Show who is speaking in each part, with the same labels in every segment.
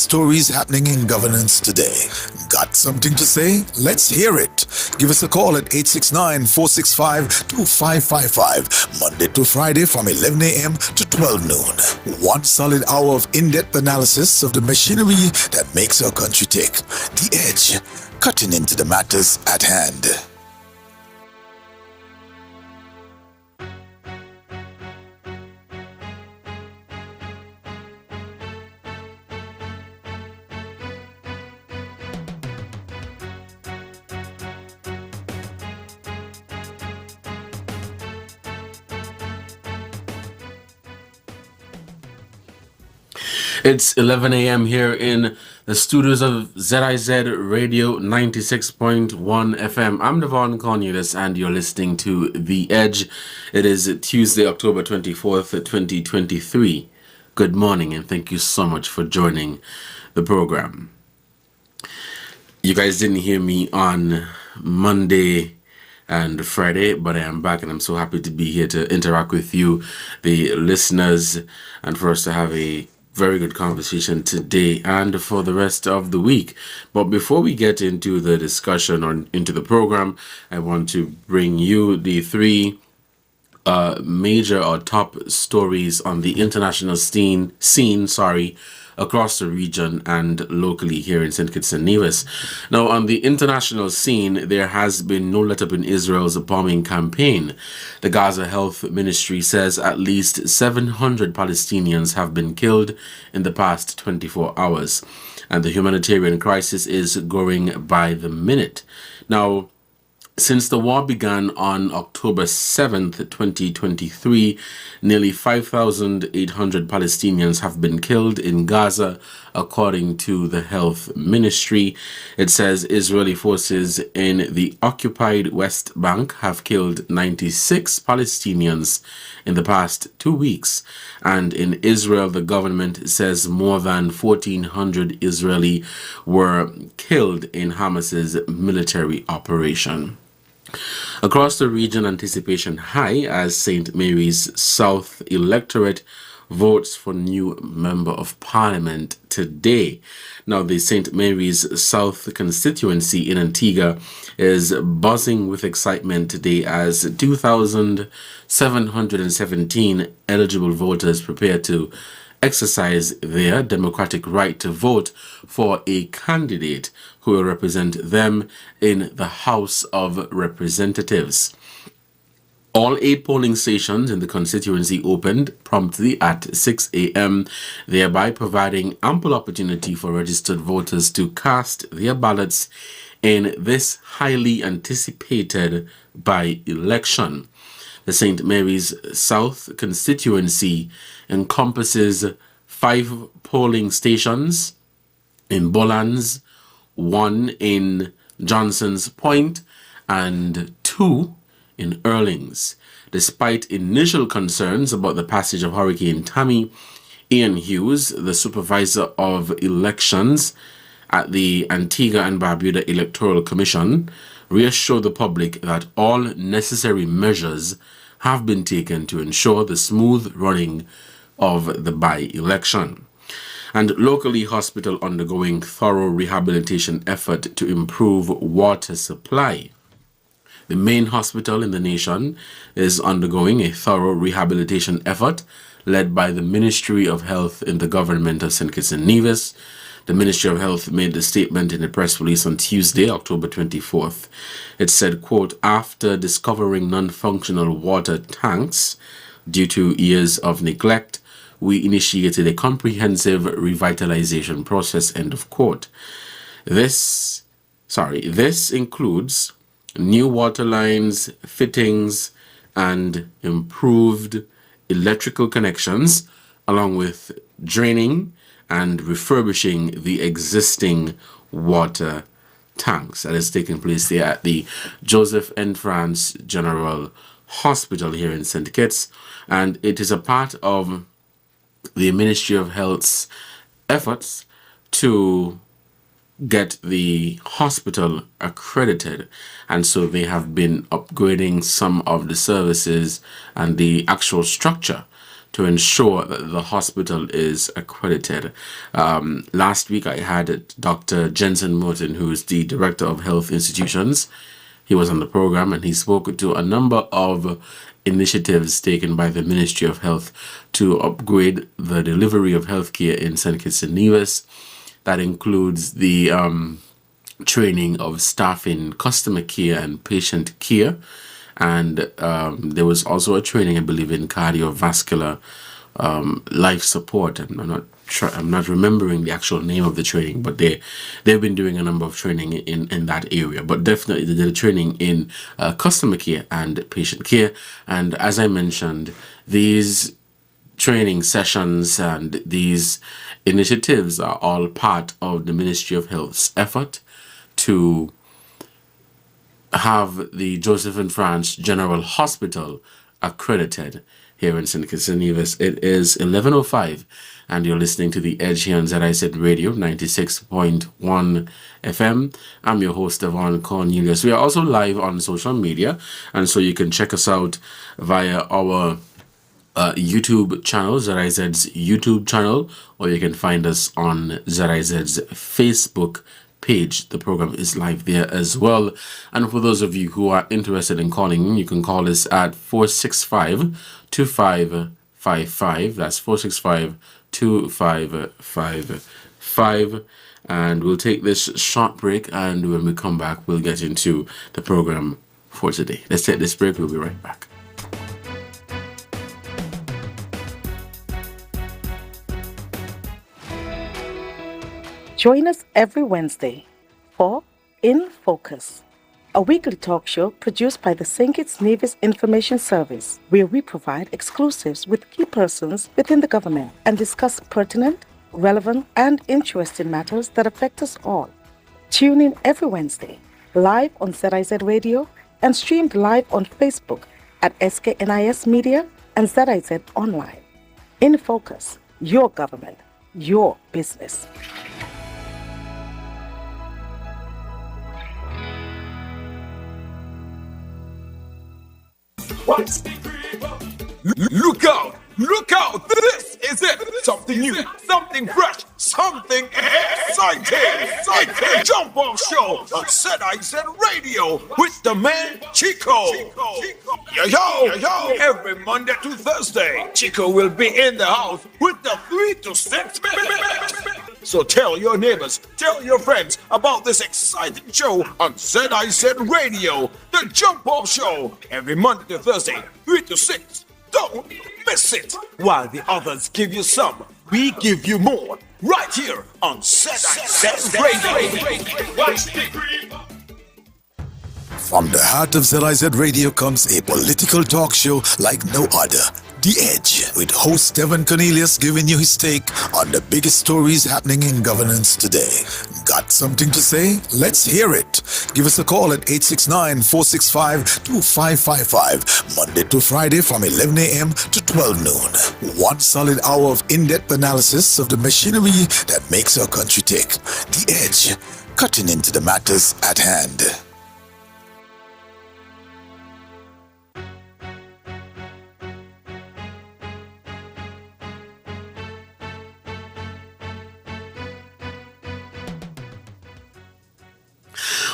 Speaker 1: Stories happening in governance today. Got something to say? Let's hear it. Give us a call at 869-465-2555, Monday to Friday from 11 a.m. to 12 noon. One solid hour of in-depth analysis of the machinery that makes our country tick. The Edge, cutting into the matters at hand.
Speaker 2: It's 11 a.m. here in the studios of ZIZ Radio 96.1 FM. I'm Devonne Cornelius and you're listening to The Edge. It is Tuesday, October 24th, 2023. Good morning and thank you so much for joining the program. You guys didn't hear me on Monday and Friday, but I am back and I'm so happy to be here to interact with you, the listeners, and for us to have a very good conversation today and for the rest of the week. But before we get into the discussion or into the program, I want to bring you the three major or top stories on the international scene, across the region and locally here in St. Kitts and Nevis. Now, on the international scene, there has been no let-up in Israel's bombing campaign. The Gaza Health Ministry says at least 700 Palestinians have been killed in the past 24 hours, and the humanitarian crisis is growing by the minute. Now, since the war began on October 7th, 2023, nearly 5,800 Palestinians have been killed in Gaza, according to the health ministry. It says Israeli forces in the occupied West Bank have killed 96 Palestinians in the past 2 weeks. And in Israel, the government says more than 1,400 Israeli were killed in Hamas's military operation. Across the region, anticipation high as St. Mary's South electorate votes for new member of parliament today. Now, the St. Mary's South constituency in Antigua is buzzing with excitement today as 2,717 eligible voters prepare to exercise their democratic right to vote for a candidate who will represent them in the House of Representatives. All 8 polling stations in the constituency opened promptly at 6 a.m., thereby providing ample opportunity for registered voters to cast their ballots in this highly anticipated by-election. The St. Mary's South constituency encompasses 5 polling stations in Bolans, 1 in Johnson's Point, and 2 in Erlings. Despite initial concerns about the passage of Hurricane Tammy, Ian Hughes, the supervisor of elections at the Antigua and Barbuda Electoral Commission, reassured the public that all necessary measures have been taken to ensure the smooth running of the by-election. And locally, hospital undergoing thorough rehabilitation effort to improve water supply. The main hospital in the nation is undergoing a thorough rehabilitation effort led by the Ministry of Health in the government of St. Kitts and Nevis. The Ministry of Health made the statement in a press release on Tuesday, October 24th. It said, quote, after discovering non-functional water tanks due to years of neglect, we initiated a comprehensive revitalization process, end of quote. This includes new water lines, fittings, and improved electrical connections, along with draining and refurbishing the existing water tanks. That is taking place there at the Joseph N. France General Hospital here in St. Kitts, and it is a part of the Ministry of Health's efforts to get the hospital accredited, and so they have been upgrading some of the services and the actual structure to ensure that the hospital is accredited. Last week I had Dr. Jensen Morton, who is the Director of Health Institutions. He was on the program and he spoke to a number of initiatives taken by the Ministry of Health to upgrade the delivery of healthcare in St. Kitts and Nevis. That includes the training of staff in customer care and patient care. And there was also a training, I believe, in cardiovascular life support. I'm not remembering the actual name of the training, but they've been doing a number of training in that area. But definitely the training in customer care and patient care. And as I mentioned, these training sessions and these initiatives are all part of the Ministry of Health's effort to have the Joseph and France General Hospital accredited here in St. Kitts and Nevis. It is 11:05 and you're listening to The Edge here on ZIZ Radio 96.1 FM. I'm your host, Devonne Cornelius. We are also live on social media, and so you can check us out via our YouTube channel, ZIZ's YouTube channel, or you can find us on ZIZ's Facebook page. The program is live there as well. And for those of you who are interested in calling in, you can call us at 465-2555. That's 465-2555. And we'll take this short break, and when we come back, we'll get into the program for today. Let's take this break. We'll be right back.
Speaker 3: Join us every Wednesday for In Focus, a weekly talk show produced by the St. Kitts Nevis Information Service, where we provide exclusives with key persons within the government and discuss pertinent, relevant, and interesting matters that affect us all. Tune in every Wednesday, live on ZIZ Radio and streamed live on Facebook at SKNIS Media and ZIZ Online. In Focus, your government, your business.
Speaker 4: Look out! Look out! This is it! Something new, something fresh, something exciting! Jump off show on ZIZ Radio with the man Chico. Yo! Every Monday to Thursday, Chico will be in the house with the 3 to 6 minutes. So tell your neighbors, tell your friends about this exciting show on ZIZ Radio, the Jump Off Show, every Monday to Thursday, 3 to 6. Don't miss it. While the others give you some, we give you more. Right here on ZIZ Radio.
Speaker 1: From the heart of ZIZ Radio comes a political talk show like no other. The Edge, with host Devonne Cornelius giving you his take on the biggest stories happening in governance today. Got something to say? Let's hear it. Give us a call at 869-465-2555, Monday to Friday from 11 a.m. to 12 noon. One solid hour of in-depth analysis of the machinery that makes our country tick. The Edge, cutting into the matters at hand.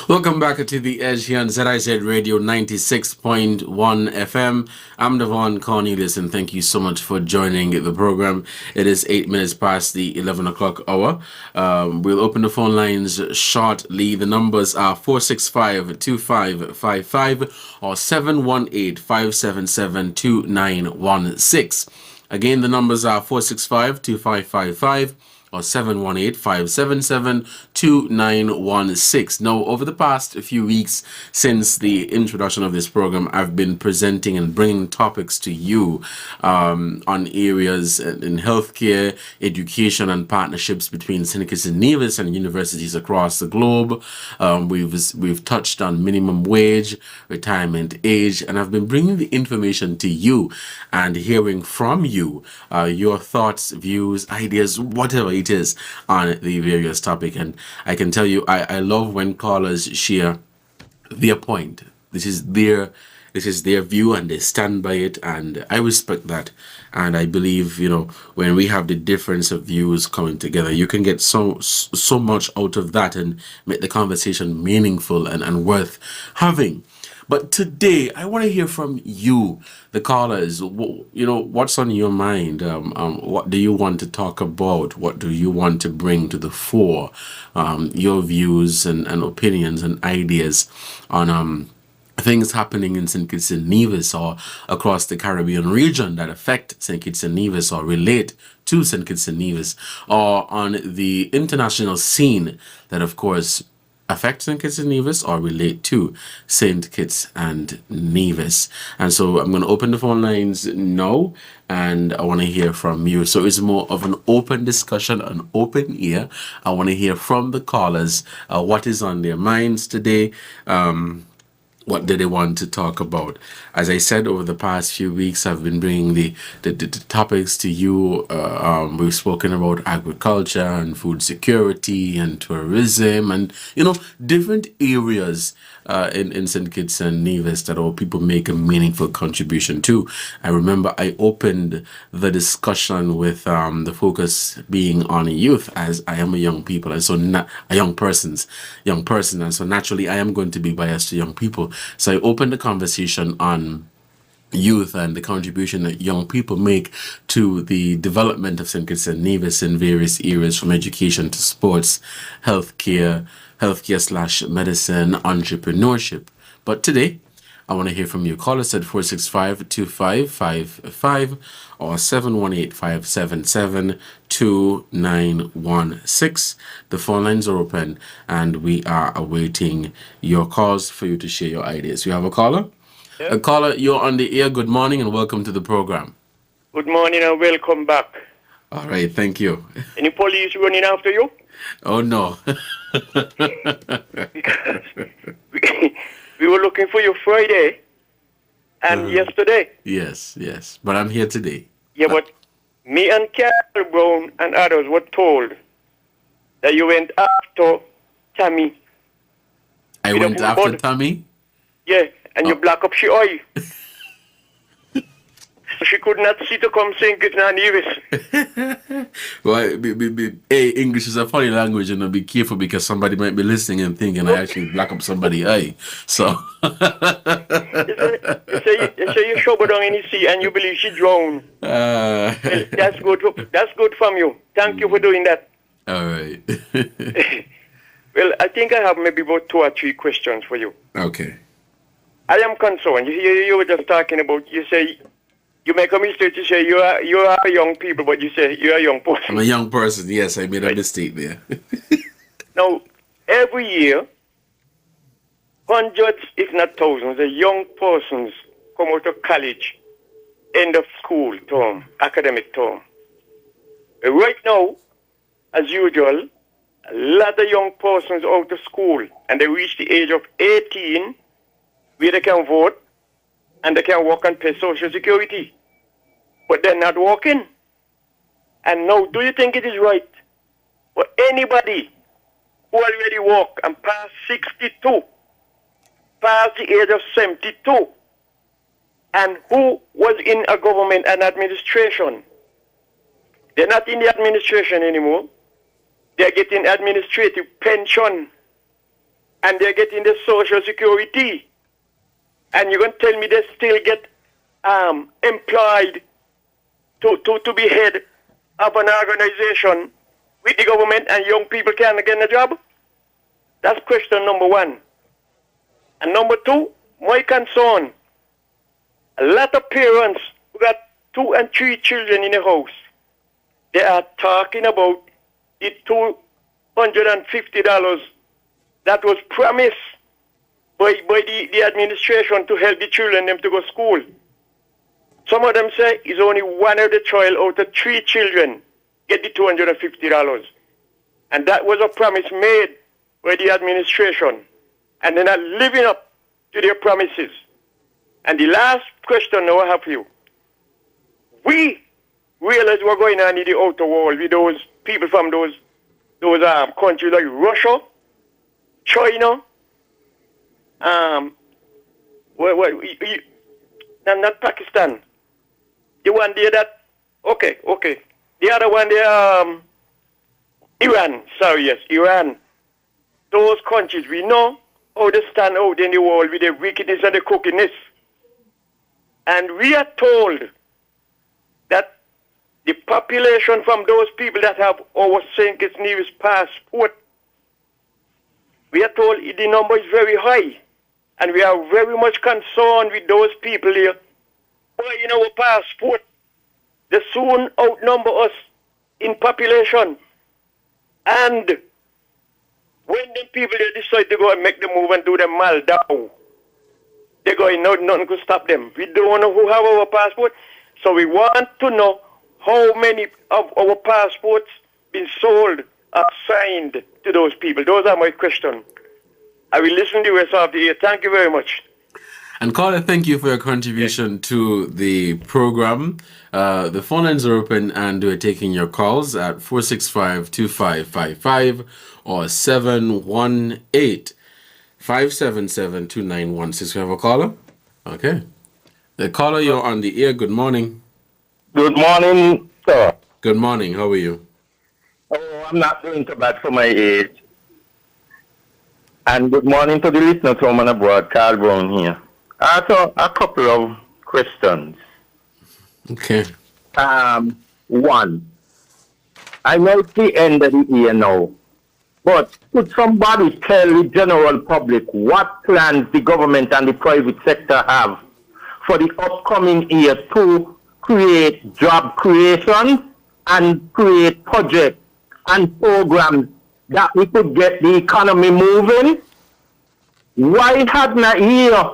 Speaker 2: Welcome back to The Edge here on ZIZ Radio 96.1 FM. I'm Devonne Cornelius, and thank you so much for joining the program. It is 8 minutes past the 11 o'clock hour. We'll open the phone lines shortly. The numbers are 465-2555 or 718-577-2916. Again, the numbers are 465-2555 or 718-577-2916. Now, over the past few weeks since the introduction of this program, I've been presenting and bringing topics to you on areas in healthcare, education, and partnerships between St. Kitts and Nevis and universities across the globe. We've touched on minimum wage, retirement age, and I've been bringing the information to you and hearing from you your thoughts, views, ideas, whatever it is on the various topic. And I can tell you, I love when callers share their point. This is this is their view and they stand by it, and I respect that. And I believe, when we have the difference of views coming together, you can get so much out of that and make the conversation meaningful and worth having. But today, I want to hear from you, the callers. What's on your mind? What do you want to talk about? What do you want to bring to the fore? Your views and opinions and ideas on things happening in St. Kitts and Nevis or across the Caribbean region that affect St. Kitts and Nevis or relate to St. Kitts and Nevis, or on the international scene that, of course, affect St. Kitts and Nevis or relate to St. Kitts and Nevis. And so I'm going to open the phone lines now, and I want to hear from you. So it's more of an open discussion, an open ear. I want to hear from the callers what is on their minds today. What do they want to talk about? As I said, over the past few weeks, I've been bringing the topics to you. We've spoken about agriculture and food security and tourism and, different areas in St. Kitts and Nevis that all people make a meaningful contribution to. I remember I opened the discussion with the focus being on youth, as I am a young people, and so a young person, and so naturally I am going to be biased to young people. So I opened the conversation on youth and the contribution that young people make to the development of St. Kitts and Nevis in various areas, from education to sports, healthcare/medicine, entrepreneurship. But today, I want to hear from you. Call us at 465-2555 or 718-577-2916. The phone lines are open, and we are awaiting your calls for you to share your ideas. We have a caller? Yeah. A caller, you're on the air. Good morning and welcome to the program.
Speaker 5: Good morning and welcome back.
Speaker 2: All right, thank you.
Speaker 5: Any police running after you?
Speaker 2: Oh, no.
Speaker 5: Because we were looking for you Friday and yesterday.
Speaker 2: Yes. But I'm here today.
Speaker 5: Yeah, but me and Carol Brown and others were told that you went after Tammy.
Speaker 2: I went after Tammy?
Speaker 5: Yeah, and you black up she eye. She could not see to come St. Kitts and Nevis.
Speaker 2: Well, English is a funny language, and be careful because somebody might be listening and thinking I actually black up somebody's eye. So
Speaker 5: you say you shove her down in the sea and you believe she drowned. That's good. That's good from you. Thank you for doing that.
Speaker 2: All right.
Speaker 5: Well, I think I have maybe about 2 or 3 questions for you.
Speaker 2: Okay.
Speaker 5: I am concerned. You were just talking about. You say. You make a mistake to say you are a young people, but you say you're a young person.
Speaker 2: I'm a young person, yes, I made a mistake there.
Speaker 5: Now, every year, hundreds, if not thousands, of young persons come out of college, end of school term, academic term. Right now, as usual, a lot of young persons out of school, and they reach the age of 18, where they can vote, and they can work and pay Social Security. But they're not working. And now, do you think it is right for anybody who already work and past 62, past the age of 72, and who was in a government and administration? They're not in the administration anymore. They're getting administrative pension, and they're getting the Social Security. And you're going to tell me they still get employed to be head of an organization with the government, and young people can't get a job? That's question number 1. And number 2, my concern, a lot of parents who got 2 and 3 children in a house, they are talking about the $250 that was promised by the administration to help the children them to go to school. Some of them say it's only one of the child out of 3 children get the $250. And that was a promise made by the administration. And they're not living up to their promises. And the last question now I have for you. We realize what's going on in the outer world with those people from those countries like Russia, China, Not Pakistan. The one there that, okay. The other one there, Iran. Sorry, yes, Iran. Those countries, we know how they stand out in the world with the wickedness and the crookedness. And we are told that the population from those people that have our St. Kitts Nevis passport, we are told the number is very high. And we are very much concerned with those people here buying our passport. They soon outnumber us in population. And when the people they decide to go and make the move and do the mal down, they're going, nothing could stop them. We don't know who have our passport. So we want to know how many of our passports been sold or signed to those people. Those are my questions. I will listen to you rest of the year. Thank you very much.
Speaker 2: And caller, thank you for your contribution to the program. The phone lines are open and we're taking your calls at 465-2555 or 718-577-2916. We have a caller? Okay. The caller, you're on the air. Good morning.
Speaker 6: Good morning, sir.
Speaker 2: Good morning. How are you?
Speaker 6: Oh, I'm not doing so bad for my age. And good morning to the listeners from and abroad. Carl Brown here. I have a couple of questions.
Speaker 2: Okay.
Speaker 6: One, I know it's the end of the year now, but could somebody tell the general public what plans the government and the private sector have for the upcoming year to create job creation and create projects and programs that we could get the economy moving? Why hadn't a year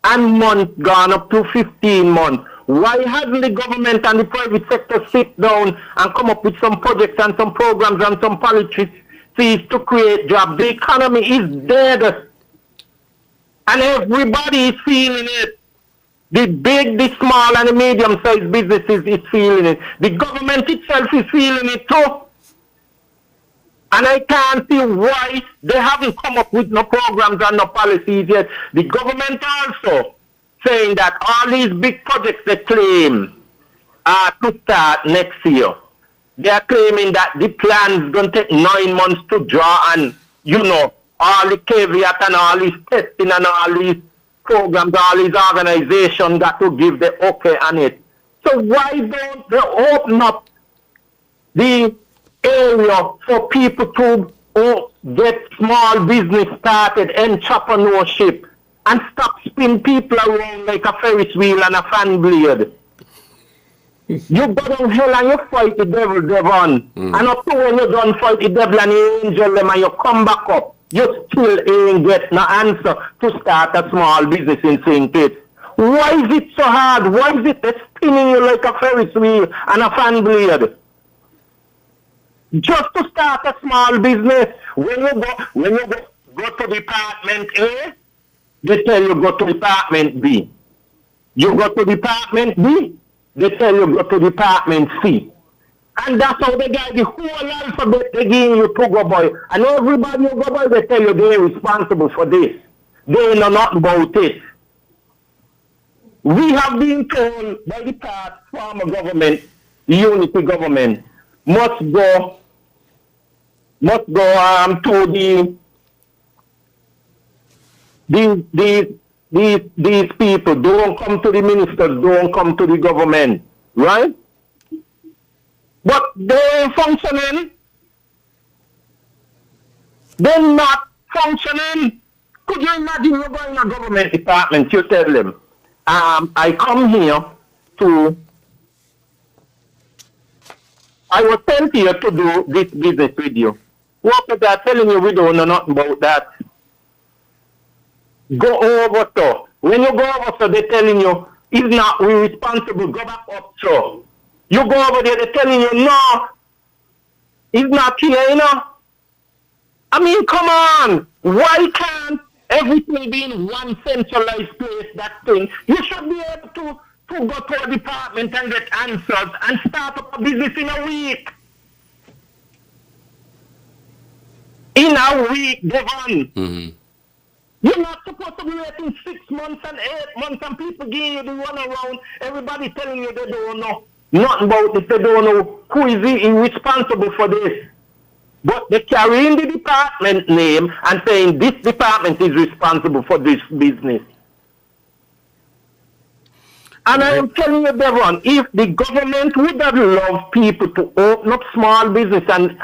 Speaker 6: and months gone up to 15 months? Why hasn't the government and the private sector sit down and come up with some projects and some programs and some policies to create jobs? The economy is dead. And everybody is feeling it. The big, the small, and the medium-sized businesses is feeling it. The government itself is feeling it too. And I can't see why they haven't come up with no programs and no policies yet. The government also saying that all these big projects they claim are to start next year. They are claiming that the plan is going to take 9 months to draw, and, all the caveat and all these testing and all these programs, all these organizations got to give the okay on it. So why don't they open up the area for people to get small business started, entrepreneurship, and stop spin people around like a Ferris wheel and a fan blade? You go down hell and you fight the devil, Devon. And up to when you don't fight the devil and you angel them and you come back up, you still ain't get no answer to start a small business in St. Kitts. Why is it so hard? Why is it spinning you like a Ferris wheel and a fan blade? Just to start a small business, when you go to Department A, they tell you go to Department B. You go to Department B, they tell you go to Department C. And that's how they got the whole alphabet they give you to go by. And everybody you go by, they tell you they're responsible for this. They know nothing about it. We have been told by the past former government, the unity government, must go to these people. Don't come to the ministers, don't come to the government, right? But they ain't functioning. They're not functioning. Could you imagine you go in a government department, you tell them, I come here I was sent here to do this business with you. Workers are telling you we don't know nothing about that. Go over so. When you go over so, they're telling you, it's not we responsible, go back up so. You go over there, they're telling you, no, it's not here, I mean, come on. Why can't everything be in one centralized place, that thing? You should be able to go to a department and get answers and start up a business in a week. In a week, Devon. You're not supposed to be waiting 6 months and 8 months and people giving you the run around. Everybody telling you they don't know nothing about it. They don't know who is responsible for this. But they carry in the department name and saying this department is responsible for this business. And I am telling you, Devon, if the government would have loved people to open up small business and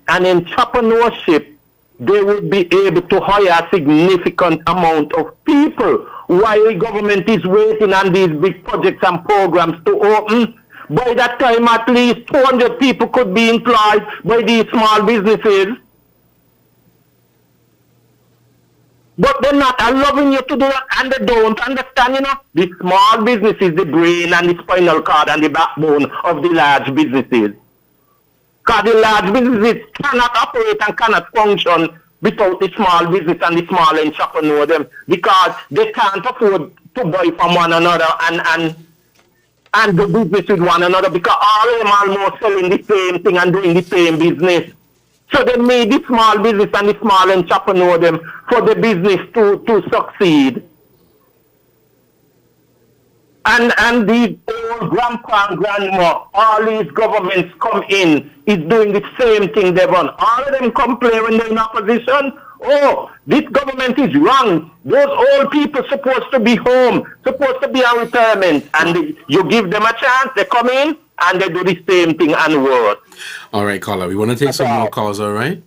Speaker 6: entrepreneurship, they would be able to hire a significant amount of people. While the government is waiting on these big projects and programs to open, by that time at least 200 people could be employed by these small businesses. But they're not allowing you to do that, and they don't understand, the small business is the brain and the spinal cord and the backbone of the large businesses. Because the large businesses cannot operate and cannot function without the small business and the small entrepreneur them, because they can't afford to buy from one another and do business with one another, because all of them are almost selling the same thing and doing the same business. So they made the small business and the small entrepreneur them for the business to succeed. And these old grandpa and grandma, all these governments come in, is doing the same thing they've done. All of them complain when they're in opposition. Oh, this government is wrong. Those old people supposed to be home, supposed to be on retirement. And you give them a chance, they come in and they do the same thing and worse.
Speaker 2: All right, caller, we want to take some more calls, all right?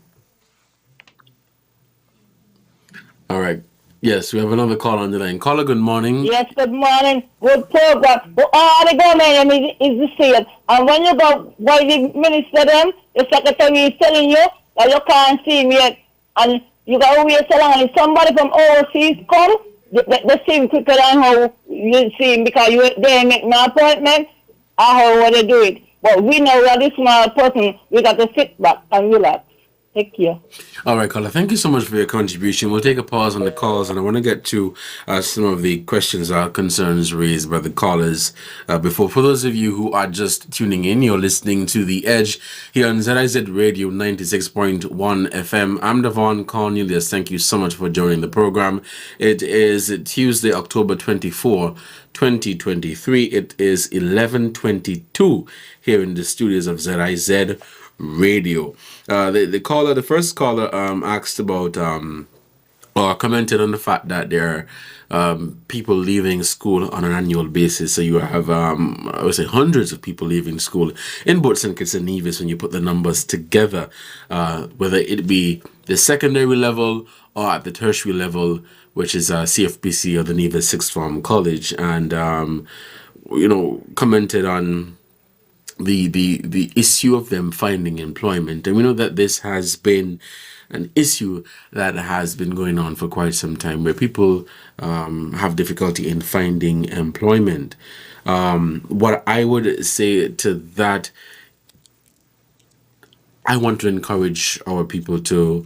Speaker 2: All right. Yes, we have another call on the line. Caller, good morning.
Speaker 7: Yes, good morning. Good program. But all the government is the same. And when you go by the minister, them, the secretary is telling you that you can't see me yet. And you got to wait so long. And if somebody from overseas come, they see him quicker than how you see him, because they make no appointment or how they do it. But we know that this small person, we got to sit back and relax. Take care.
Speaker 2: All right, caller. Thank you so much for your contribution. We'll take a pause on the calls, and I want to get to some of the questions or concerns raised by the callers before. For those of you who are just tuning in, you're listening to The Edge here on ZIZ Radio 96.1 FM. I'm Devonne Cornelius. Thank you so much for joining the program. It is Tuesday, October 24, 2023. It is 11:22 here in the studios of ZIZ Radio. The first caller asked about or commented on the fact that there are people leaving school on an annual basis. So you have I would say hundreds of people leaving school in both St. Kitts and Nevis when you put the numbers together, whether it be the secondary level or at the tertiary level, which is CFPC or the Nevis Sixth Form College, and commented on the issue of them finding employment. And we know that this has been an issue that has been going on for quite some time, where people have difficulty in finding employment. What I would say to that, I want to encourage our people to,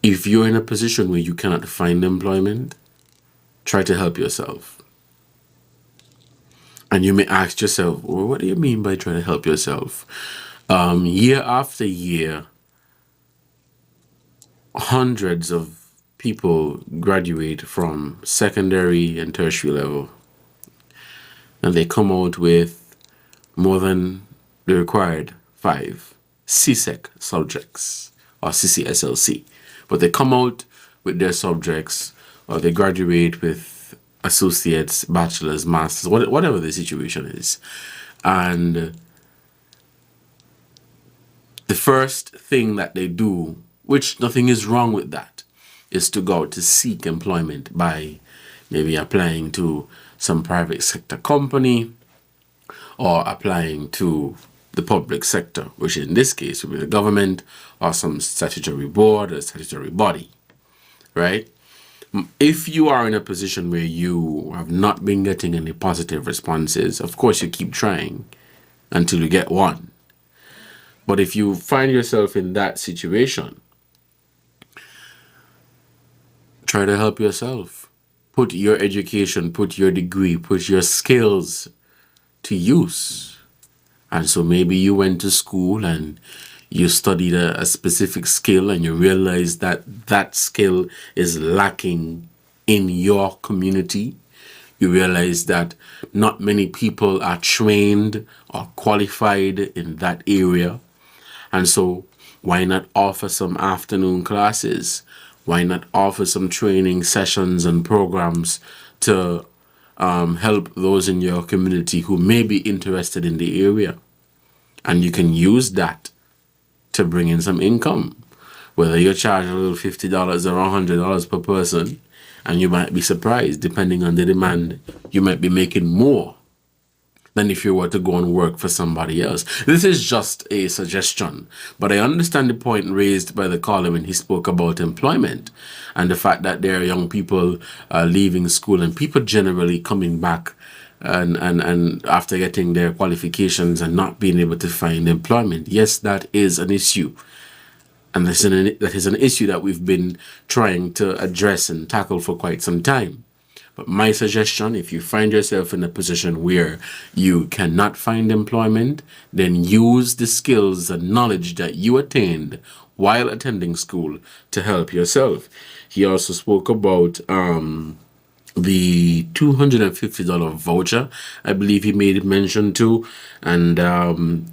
Speaker 2: if you're in a position where you cannot find employment, try to help yourself. And you may ask yourself, well, what do you mean by trying to help yourself? Year after year, hundreds of people graduate from secondary and tertiary level, and they come out with more than the required 5 CSEC subjects or CCSLC. But they come out with their subjects, or they graduate with associates, bachelors, masters, whatever the situation is. And the first thing that they do, which nothing is wrong with that, is to go out to seek employment by maybe applying to some private sector company or applying to the public sector, which in this case would be the government or some statutory board or statutory body, right? If you are in a position where you have not been getting any positive responses, of course you keep trying until you get one. But if you find yourself in that situation, try to help yourself. Put your education, put your degree, put your skills to use. And so maybe you went to school and you studied a specific skill and you realize that that skill is lacking in your community. You realize that not many people are trained or qualified in that area. And so why not offer some afternoon classes? Why not offer some training sessions and programs to help those in your community who may be interested in the area? And you can use that to bring in some income. Whether you charge a little $50 or $100 per person, and you might be surprised, depending on the demand, you might be making more than if you were to go and work for somebody else. This is just a suggestion, but I understand the point raised by the caller when he spoke about employment and the fact that there are young people leaving school and people generally coming back and after getting their qualifications and not being able to find employment. Yes, that is an issue. And that is an issue that we've been trying to address and tackle for quite some time. But my suggestion, if you find yourself in a position where you cannot find employment, then use the skills and knowledge that you attained while attending school to help yourself. He also spoke about the $250 voucher, I believe he made mention to. And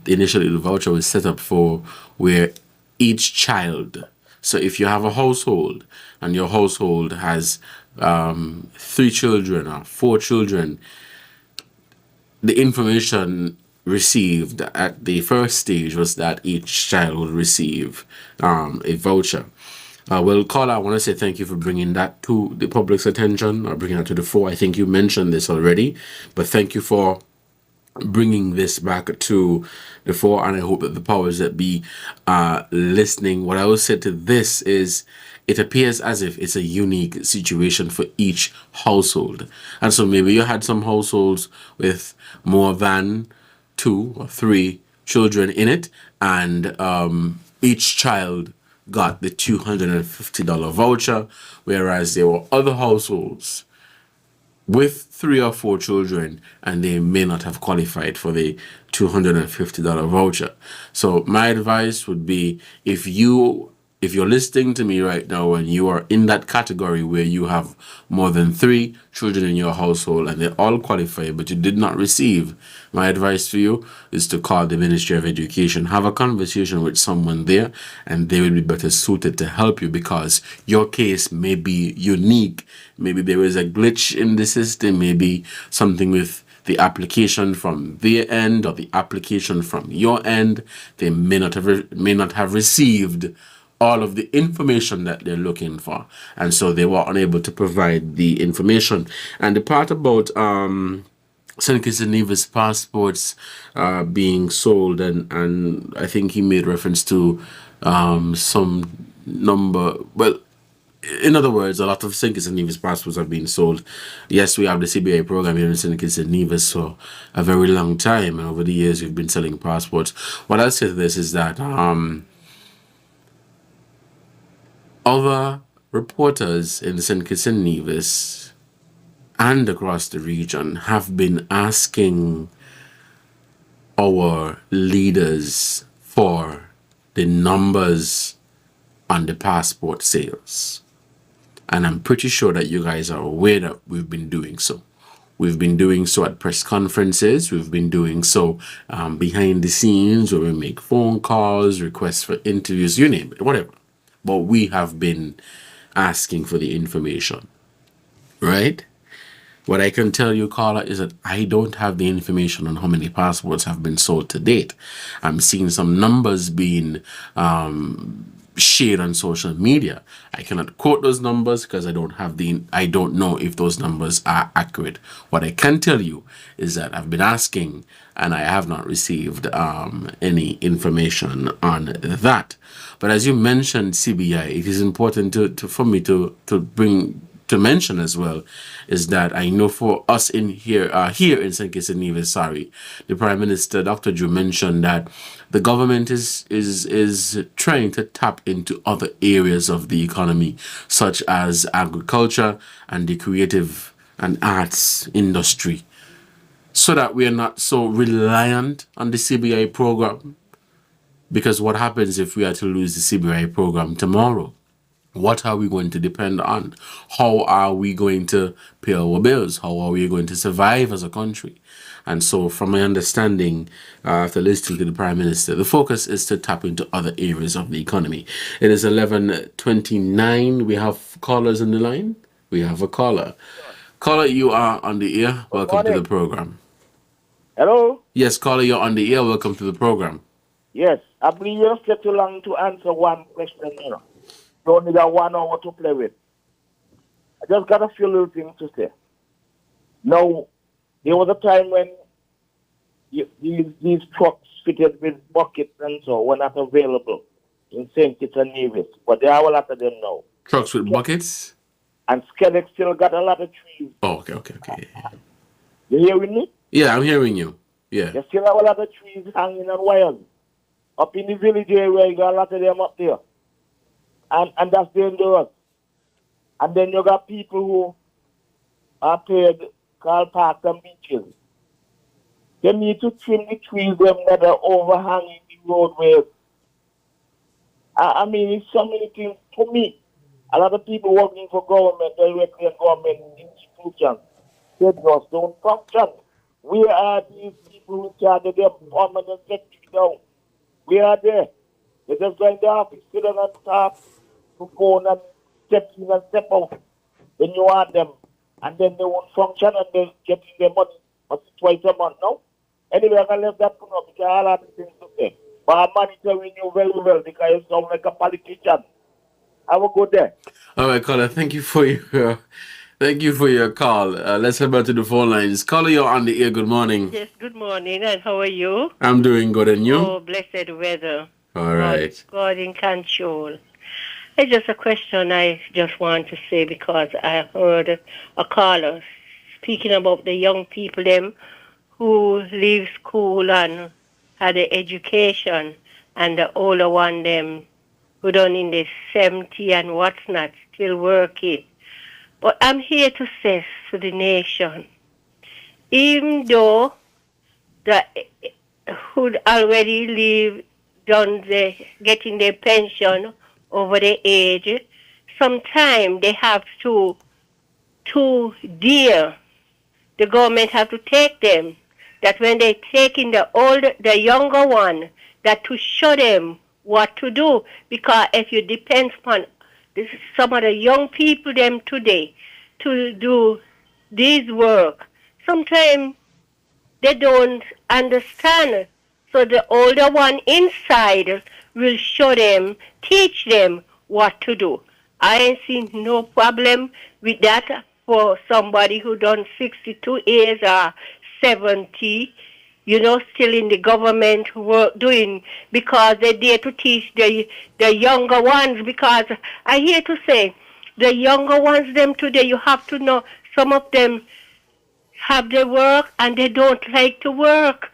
Speaker 2: initially the voucher was set up for where each child, so if you have a household and your household has 3 children or 4 children, the information received at the first stage was that each child would receive a voucher. Well, caller, I want to say thank you for bringing that to the public's attention, or bringing that to the fore. I think you mentioned this already, but thank you for bringing this back to the fore, and I hope that the powers that be are listening. What I will say to this is, it appears as if it's a unique situation for each household. And so maybe you had some households with more than 2 or 3 children in it, and each child got the $250 voucher, whereas there were other households with 3 or 4 children and they may not have qualified for the $250 voucher. So my advice would be, if you're listening to me right now and you are in that category where you have more than 3 children in your household and they all qualify but you did not receive, my advice for you is to call the Ministry of Education, have a conversation with someone there, and they will be better suited to help you, because your case may be unique. Maybe there is a glitch in the system, maybe something with the application from their end or the application from your end. They may not have received all of the information that they're looking for, and so they were unable to provide the information. And the part about St. Kitts and Nevis passports being sold, and I think he made reference to some number. Well, in other words, a lot of St. Kitts and Nevis passports have been sold. Yes, we have the CBI program here in St. Kitts and Nevis for a very long time, and over the years we've been selling passports. What I'll say to this is that other reporters in St. Kitts and Nevis and across the region have been asking our leaders for the numbers on the passport sales. And I'm pretty sure that you guys are aware that we've been doing so. We've been doing so at press conferences. We've been doing so behind the scenes, where we make phone calls, requests for interviews, you name it, whatever. But we have been asking for the information, right? What I can tell you, caller, is that I don't have the information on how many passports have been sold to date. I'm seeing some numbers being shared on social media. I cannot quote those numbers because I don't know if those numbers are accurate. What I can tell you is that I've been asking and I have not received any information on that. But as you mentioned CBI, it is important for me to mention as well, is that I know for us in here in St. Kitts and Nevis, the Prime Minister, Dr. Drew, mentioned that the government is trying to tap into other areas of the economy, such as agriculture and the creative and arts industry, so that we are not so reliant on the CBI program. Because what happens if we are to lose the CBI program tomorrow? What are we going to depend on? How are we going to pay our bills? How are we going to survive as a country? And so, from my understanding, after listening to the Prime Minister, the focus is to tap into other areas of the economy. It is 11:29. We have callers on the line. We have a caller. Caller, you are on the air. Welcome to the program.
Speaker 8: Hello?
Speaker 2: Yes, caller, you're on the air. Welcome to the program.
Speaker 8: Yes, I believe you have too long to answer one question. You only got 1 hour to play with. I just got a few little things to say. Now, there was a time when these trucks fitted with buckets and so were not available in St. Kitts and Nevis, but there are a lot of them now.
Speaker 2: Trucks with buckets?
Speaker 8: And Skellig still got a lot of trees.
Speaker 2: Oh, okay.
Speaker 8: You hearing me?
Speaker 2: Yeah, I'm hearing you. Yeah.
Speaker 8: They still have a lot of trees hanging on wires. Up in the village area, you got a lot of them up there. And that's dangerous. And then you got people who are paid called parks and beaches. They need to trim the trees them that are overhanging the roadways. I mean, it's so many things. To me, a lot of people working for government, directly in government institutions, they just don't function. Where are these people who charge their permanent secretary down? Where are they? They're just going to have to sit on the top to go and step in and step out when you want them. And then they won't function and they're getting their money twice a month now. Anyway, I can leave that to now because I have things to say. But I'm monitoring you very well because you sound like a politician. I will go there.
Speaker 2: All right, caller, thank you for your call. Let's head back to the phone lines. Caller, you're on the air. Good morning.
Speaker 9: Yes, good morning, and how are you?
Speaker 2: I'm doing good, and you?
Speaker 9: Oh, blessed weather.
Speaker 2: All right.
Speaker 9: God in control. It's just a question I just want to say because I heard a caller speaking about the young people them who leave school and had an education, and the older one them who done in the 70 and what's not still working. But I'm here to say to the nation, even though the who already getting their pension over the age, sometimes they have to dear. The government have to take them. That when they take in the younger one, that to show them what to do. Because if you depend upon some of the young people them today to do this work, sometimes they don't understand. So the older one inside will show them, teach them what to do. I ain't seen no problem with that for somebody who done 62 years or 70, still in the government work doing, because they're there to teach the younger ones. Because I hear to say, the younger ones them today, you have to know, some of them have their work and they don't like to work.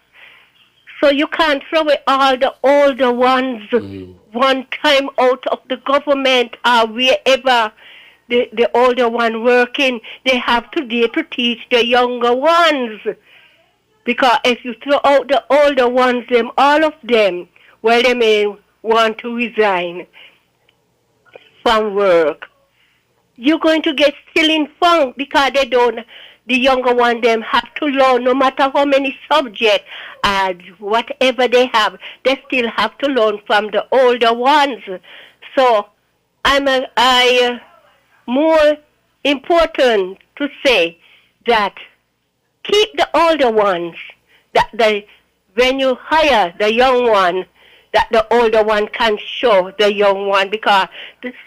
Speaker 9: So you can't throw away all the older ones one time out of the government or wherever the older one working. They have to dare to teach the younger ones. Because if you throw out the older ones, all of them, well, they may want to resign from work. You're going to get still in funk because the younger one them have to learn no matter how many subjects and whatever they have, they still have to learn from the older ones. So I more important to say that keep the older ones, when you hire the young one, that the older one can show the young one, because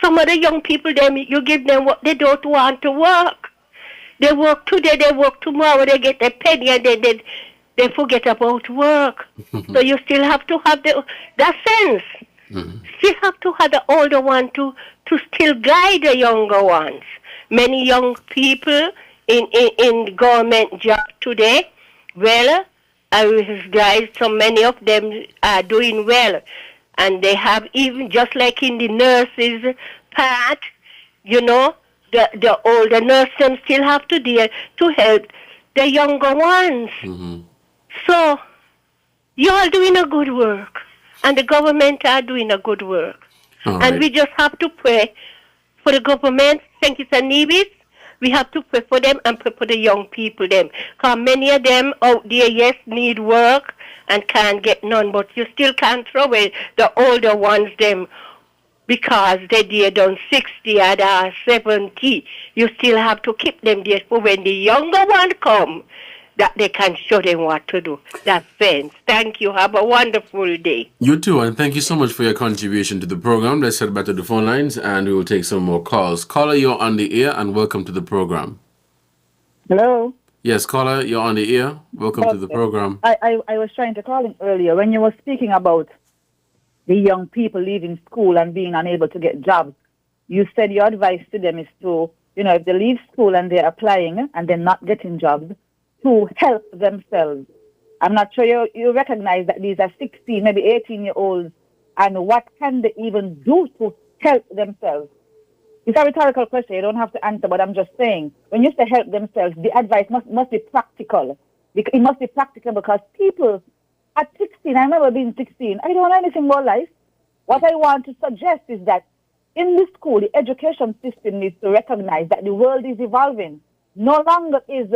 Speaker 9: some of the young people, you give them what they don't want to work. They work today, they work tomorrow, they get a penny, and then they forget about work. So you still have to have that sense. Still have to have the older one to still guide the younger ones. Many young people in government job today, well, guys, so many of them are doing well. And they have, even just like in the nurses part, the older nurses still have to deal to help the younger ones. So, you all doing a good work. And the government are doing a good work.
Speaker 2: All
Speaker 9: And
Speaker 2: right.
Speaker 9: we just have to pray for the government, St. Kitts and Nevis. We have to pray for them and pray for the young people them. Because many of them out there, yes, need work and can't get none, but you still can't throw away the older ones them because they done 60 or 70. You still have to keep them there for when the younger one come, that they can show them what to do. That's sense. Thank you. Have a wonderful day.
Speaker 2: You too, and thank you so much for your contribution to the program. Let's head back to the phone lines, and we will take some more calls. Caller, you're on the air, and welcome to the program.
Speaker 10: Hello.
Speaker 2: Yes, caller, you're on the air. Welcome to the program.
Speaker 10: I was trying to call in earlier when you were speaking about the young people leaving school and being unable to get jobs. You said your advice to them is to, if they leave school and they're applying and they're not getting jobs, to help themselves. I'm not sure you recognize that these are 16, maybe 18-year-olds, and what can they even do to help themselves? It's a rhetorical question. You don't have to answer, but I'm just saying, when you say help themselves, the advice must be practical. It must be practical because people at 16, I remember being 16, I don't know anything about life. What I want to suggest is that in the school, the education system needs to recognize that the world is evolving. No longer is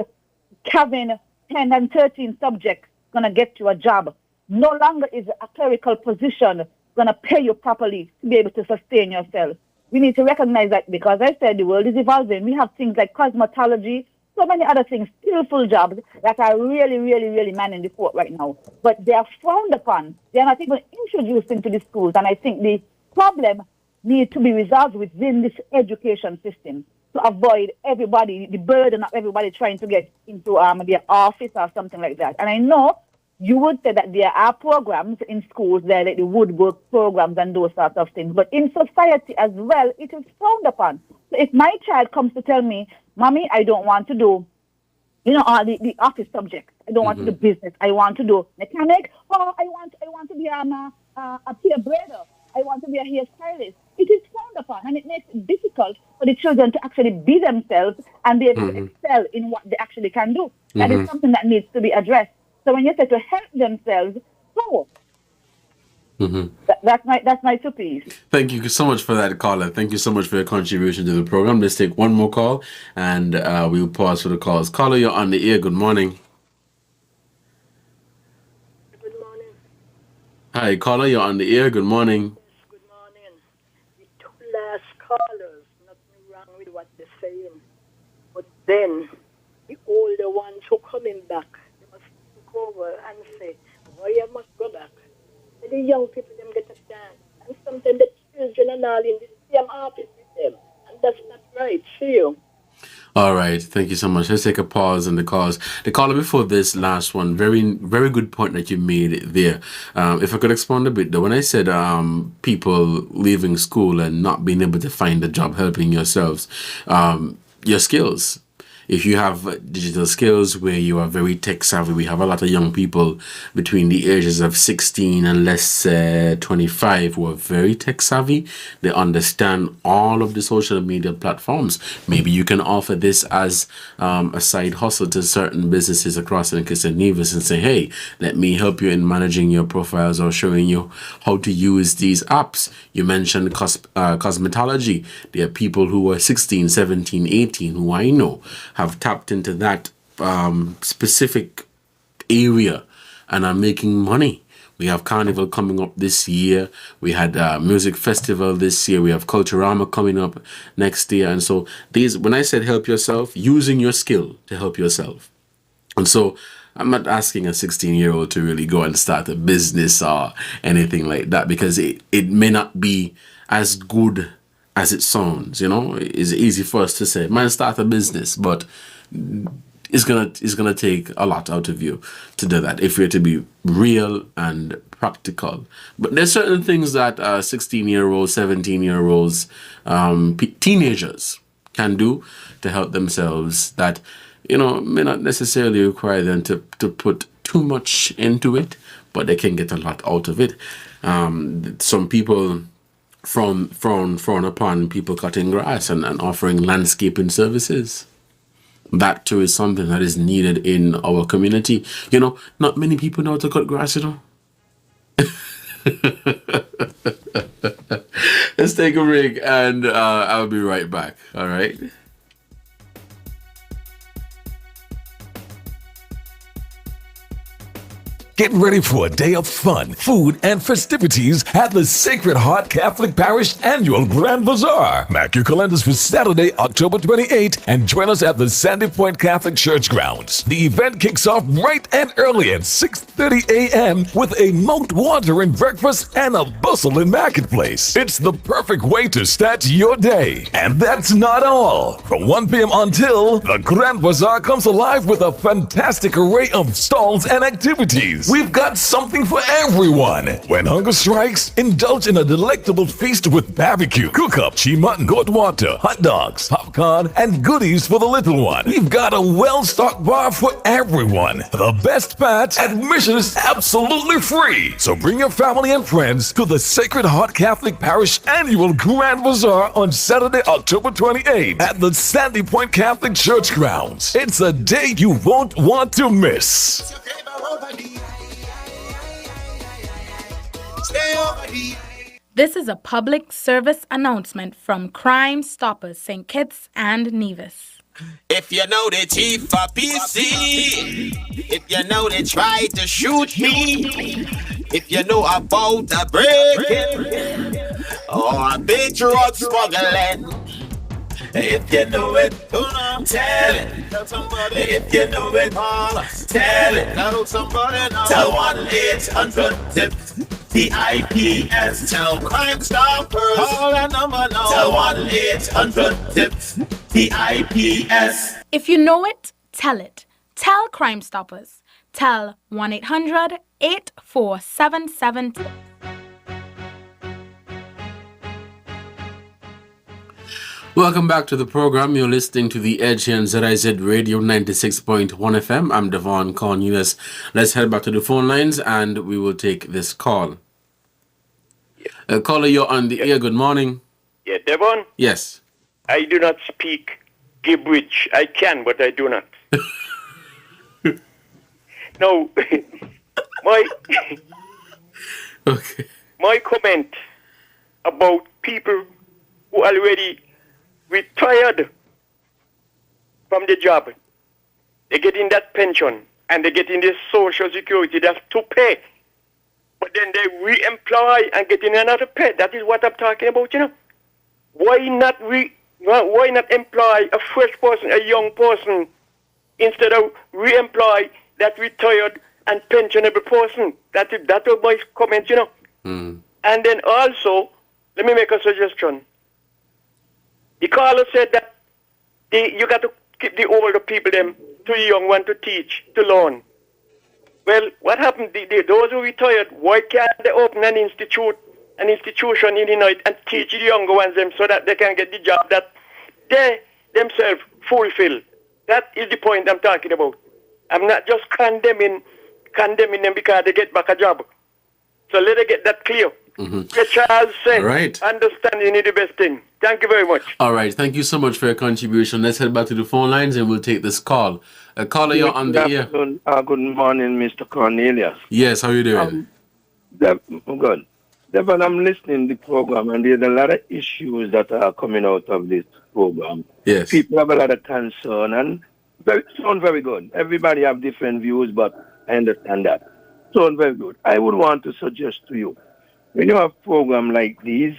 Speaker 10: having 10 and 13 subjects going to get you a job. No longer is a clerical position going to pay you properly to be able to sustain yourself. We need to recognize that because I said the world is evolving. We have things like cosmetology, so many other things, skillful jobs that are really, really, really manning the fort right now. But they are frowned upon. They are not even introduced into the schools. And I think the problem needs to be resolved within this education system to avoid everybody, the burden of everybody trying to get into their office or something like that. And I know you would say that there are programs in schools, there like the woodwork programs and those sorts of things. But in society as well, it is frowned upon. So if my child comes to tell me, Mommy, I don't want to do, all the office subjects. I don't want to do business. I want to do mechanic. Oh, I want to be a hair braider. I want to be a hairstylist. It is frowned upon, and it makes it difficult for the children to actually be themselves and be able to excel in what they actually can do. That is something that needs to be addressed. So when you say to help themselves, so that's my two piece.
Speaker 2: Thank you so much for that, caller. Thank you so much for your contribution to the program. Let's take one more call, and we will pause for the calls. Caller, you're on the air. Good morning.
Speaker 11: Good morning.
Speaker 2: Hi, caller, you're on the air. Good morning.
Speaker 11: Good morning. The two last callers, nothing wrong with what they're saying. But then, the older ones who coming back, they must look over and say, why you must go back? And the young people, them get a chance. And sometimes the children are all in the same office with them. And that's not right. See you.
Speaker 2: All right, thank you so much. Let's take a pause in the calls. The caller before this last one, very, very good point that you made there. If I could expand a bit, though, when I said people leaving school and not being able to find a job, helping yourselves, your skills. If you have digital skills where you are very tech savvy, we have a lot of young people between the ages of 16 and let's say 25 who are very tech savvy. They understand all of the social media platforms. Maybe you can offer this as a side hustle to certain businesses across St. Kitts and Nevis and say, hey, let me help you in managing your profiles or showing you how to use these apps. You mentioned cosmetology. There are people who are 16, 17, 18 who I know have tapped into that specific area and are making money. We have Carnival coming up this year. We had music festival this year. We have Culturama coming up next year. And so when I said help yourself, using your skill to help yourself. And so I'm not asking a 16-year-old to really go and start a business or anything like that because it may not be as good as it sounds. It's easy for us to say, man, start a business, but it's gonna take a lot out of you to do that if you're to be real and practical. But there's certain things that 16-year-olds, 17-year-olds, teenagers can do to help themselves that may not necessarily require them to put too much into it, but they can get a lot out of it. Some people frown upon people cutting grass and offering landscaping services. That too is something that is needed in our community. Not many people know how to cut grass, Let's take a break, and I'll be right back. All right.
Speaker 12: Get ready for a day of fun, food, and festivities at the Sacred Heart Catholic Parish Annual Grand Bazaar. Mark your calendars for Saturday, October 28th, and join us at the Sandy Point Catholic Church grounds. The event kicks off bright and early at 6:30 a.m. with a mouth-watering breakfast and a bustling marketplace. It's the perfect way to start your day. And that's not all. From 1 p.m. until, the Grand Bazaar comes alive with a fantastic array of stalls and activities. We've got something for everyone. When hunger strikes, indulge in a delectable feast with barbecue, cook-up, chi-mutton, goat water, hot dogs, popcorn, and goodies for the little one. We've got a well-stocked bar for everyone. The best part, admission is absolutely free. So bring your family and friends to the Sacred Heart Catholic Parish Annual Grand Bazaar on Saturday, October 28th at the Sandy Point Catholic Church grounds. It's a day you won't want to miss.
Speaker 13: This is a public service announcement from Crime Stoppers St. Kitts and Nevis.
Speaker 14: If you know the chief of PC, if you know they try to shoot me, if you know about a break-in or a big drug smuggling, if you know it, tell it. Tell somebody. If you know it, tell it. Tell somebody. Tell 1-800-TIPS. TIPS. Tell Crime Stoppers. Call that number now. Tell 1-800-TIPS. TIPS.
Speaker 13: If you know it, tell it. Tell Crime Stoppers. Tell 1-800-8477.
Speaker 2: Welcome back to the program. You're listening to The Edge here on ZIZ Radio 96.1 FM. I'm Devonne Cornelius. Let's head back to the phone lines and we will take this call. Caller, you're on the air. Good morning.
Speaker 5: Yeah, Devon?
Speaker 2: Yes.
Speaker 5: I do not speak gibberish. I can, but I do not. No. My comment about people who already retired from the job, they get in that pension and they get in this social security, that's to pay. But then they re-employ and get in another pay. That is what I'm talking about, you know. Why not employ a fresh person, a young person, instead of re-employ that retired and pensionable person? That was my comment, you know. And then also, let me make a suggestion. The caller said that you got to keep the older people, them, to the young one to teach, to learn. Well, what happened? Those who retired, why can't they open an institution in the night and teach the younger ones them so that they can get the job that they themselves fulfill? That is the point I'm talking about. I'm not just condemning them because they get back a job. So let us get that clear. Charles said, right. Understanding is the best thing. Thank you very much.
Speaker 2: All right. Thank you so much for your contribution. Let's head back to the phone lines and we'll take this call. Caller, you're on the air.
Speaker 6: Good morning, Mr. Cornelius.
Speaker 2: Yes, how are you doing?
Speaker 6: Good. Devon, I'm listening to the program and there's a lot of issues that are coming out of this program.
Speaker 2: Yes.
Speaker 6: People have a lot of concern and sound very good. Everybody have different views, but I understand that. Sound very good. I would want to suggest to you, when you have a program like these,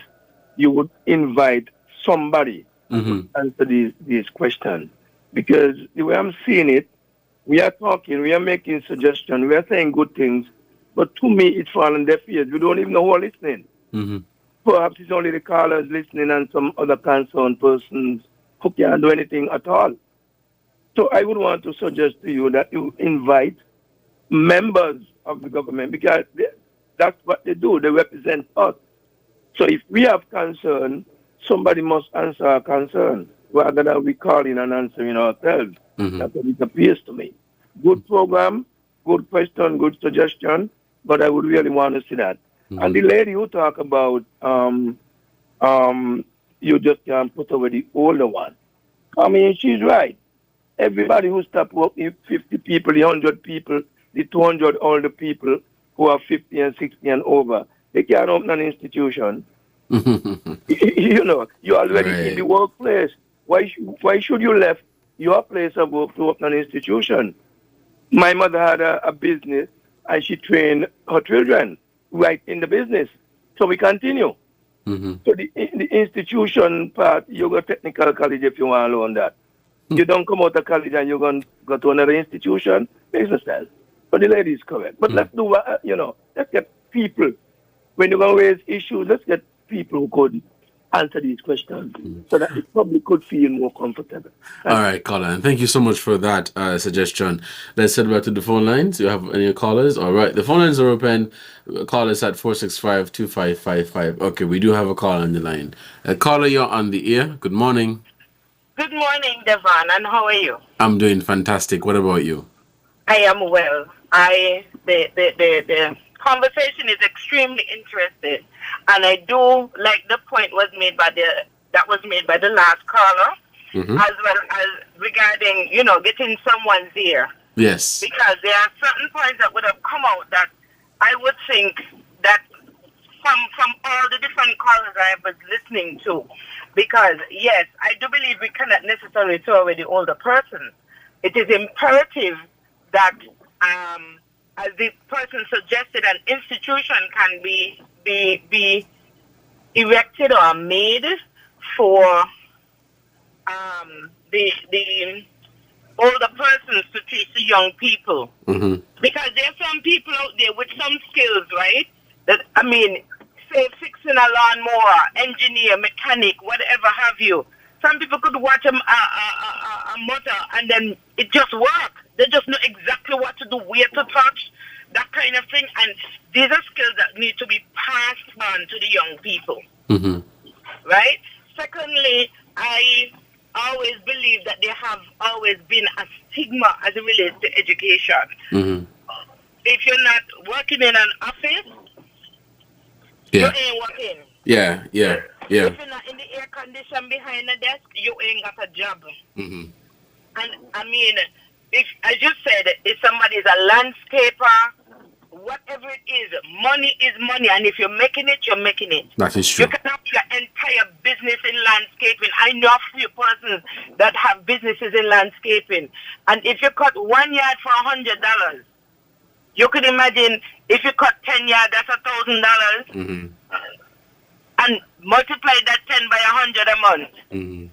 Speaker 6: you would invite somebody to answer these questions. Because the way I'm seeing it, we are talking, we are making suggestions, we are saying good things, but to me, it's falling deaf ears. We don't even know who are listening. Perhaps it's only the callers listening and some other concerned persons who can't do anything at all. So I would want to suggest to you that you invite members of the government, because that's what they do. They represent us. So if we have concern, somebody must answer our concern, rather than we calling and answering ourselves. That's what it appears to me. Good program, good question, good suggestion, but I would really want to see that. And the lady who talk about you just can't put away the older one. I mean, she's right. Everybody who stop working, 50 people, the 100 people, the 200 older people who are 50 and 60 and over, they can't open an institution. You know, you're already in the workplace. Why should you left your place of work to open an institution? My mother had a business, and she trained her children right in the business. So we continue. So the institution part, you go technical college if you want to learn that. You don't come out of college and you're going to go to another institution. Makes no sense. But the lady is correct. But let's do, let's get people. When you're going to raise issues, let's get people who could answer these questions so that the public could feel more comfortable.
Speaker 2: All right, Colin. Thank you so much for that suggestion. Let's head back to the phone lines. Do you have any callers? All right. The phone lines are open. Call us at 465-2555. Okay, we do have a call on the line. Caller, you're on the air. Good morning.
Speaker 15: Good morning, Devon, and how are you?
Speaker 2: I'm doing fantastic. What about you?
Speaker 15: I am well. The conversation is extremely interesting, and I do like the point that was made by the last caller, as well as regarding getting someone's ear.
Speaker 2: Yes.
Speaker 15: Because there are certain points that would have come out that I would think that from all the different callers I was listening to, because yes, I do believe we cannot necessarily throw away the older person. It is imperative that, as the person suggested, an institution can be erected or made for the older persons to teach the young people. Because there are some people out there with some skills, right? That, I mean, say fixing a lawnmower, engineer, mechanic, whatever have you. Some people could watch a motor and then it just work. They just know exactly what to do, where to touch, that kind of thing. And these are skills that need to be passed on to the young people. Right? Secondly, I always believe that there have always been a stigma as it relates to education. If you're not working in an office, you ain't working.
Speaker 2: Yeah.
Speaker 15: If you're not in the air condition behind the desk, you ain't got a job. And I mean, if, as you said, if somebody is a landscaper, whatever it is money. And if you're making it, you're making it.
Speaker 2: That is true.
Speaker 15: You can have your entire business in landscaping. I know a few persons that have businesses in landscaping. And if you cut 1 yard for $100, you could imagine if you cut 10 yards, that's $1,000. And multiply that 10 by 100 a month.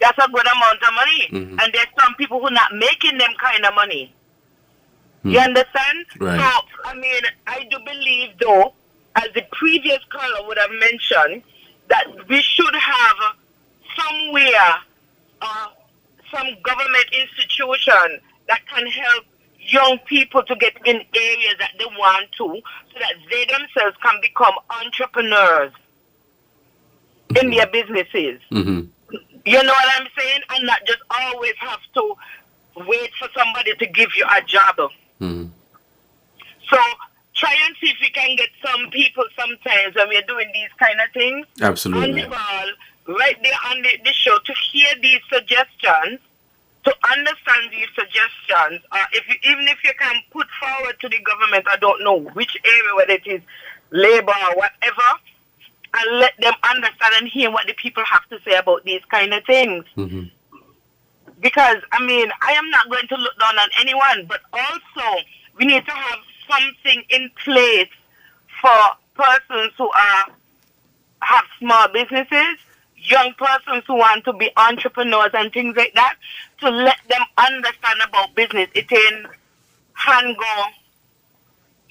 Speaker 15: That's a good amount of money. And there's some people who are not making them kind of money. You understand?
Speaker 2: Right.
Speaker 15: So, I mean, I do believe, though, as the previous caller would have mentioned, that we should have somewhere, some government institution that can help young people to get in areas that they want to, so that they themselves can become entrepreneurs in their businesses. You know what I'm saying? And not just always have to wait for somebody to give you a job. So try and see if we can get some people sometimes when we're doing these kind of things.
Speaker 2: Absolutely.
Speaker 15: On the ball, right there on the show, to hear these suggestions, to understand these suggestions, even if you can put forward to the government, I don't know which area, whether it is labor or whatever, and let them understand and hear what the people have to say about these kind of things. Because, I mean, I am not going to look down on anyone, but also we need to have something in place for persons who have small businesses, young persons who want to be entrepreneurs and things like that, to let them understand about business. It ain't hand go,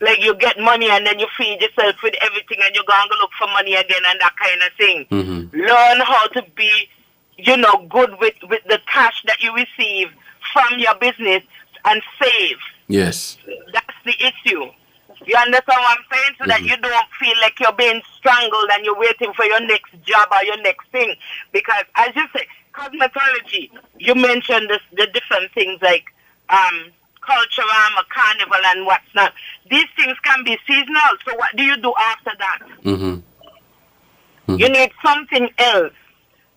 Speaker 15: like you get money and then you feed yourself with everything and you're going to look for money again and that kind of thing. Learn how to be, good with the cash that you receive from your business and save.
Speaker 2: Yes.
Speaker 15: That's the issue. You understand what I'm saying? So that you don't feel like you're being strangled and you're waiting for your next job or your next thing. Because, as you say, cosmetology, you mentioned the different things like culture, carnival and what's not. These things can be seasonal. So what do you do after that? You need something else.